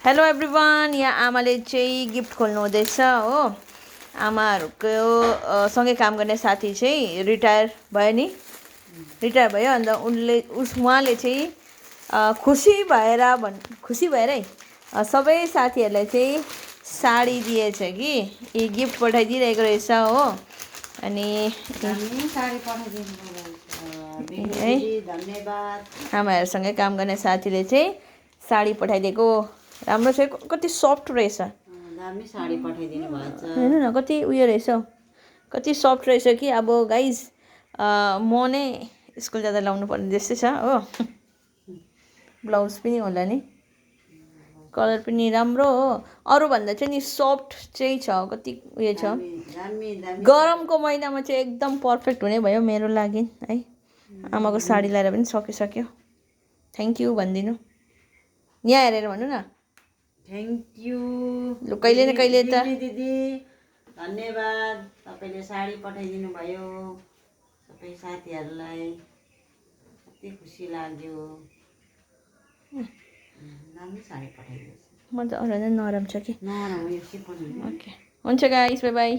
Hello everyone, यहाँ आमाले चाहिँ गिफ्ट खोल्नु हुँदैछ हो। आमाहरूको सँगै काम गर्ने साथी चाहिँ रिटायर भयो नि, रिटायर भयो। अन्त उहाँले चाहिँ खुसी भएर है सबै साथीहरूलाई चाहिँ साडी दिएछ कि यी गिफ्ट पठाइदिइरहेको रहेछ हो। अनि धन्यवाद। आमाहरूसँगै काम गर्ने साथीले चाहिँ साडी पठाइदिएको। राम्रो छ, कति सफ्ट रहेछ। दामी साडी पठाइदिनु भएछ। हेर्नु न कति उयो रहेछ, कति सफ्ट रहेछ कि अब गाइज म नै स्कुल जाँदा लाउनु पर्ने जस्तै छ हो। ब्लाउज पनि होला नि, कलर पनि राम्रो हो। अरूभन्दा चाहिँ नि सफ्ट चाहिँ छ, कति उयो छ। गरमको महिनामा चाहिँ एकदम पर्फेक्ट हुने भयो मेरो लागि है। आमाको साडी लगाएर पनि सकिसक्यो। थ्याङ्क यू भनिदिनु, यहाँ हेरेर भन्नु न। Thank you. लु कहिले न कहिले त दिदी धन्यवाद, तपाईँले साडी पठाइदिनु भयो सबै साथीहरूलाई, कति खुसी लाग्यो। दामी साडी पठाइदिएछ। म त अरू नै नरम छ कि नरम यो के पनि। ओके, हुन्छ गाइस, बाई बाई।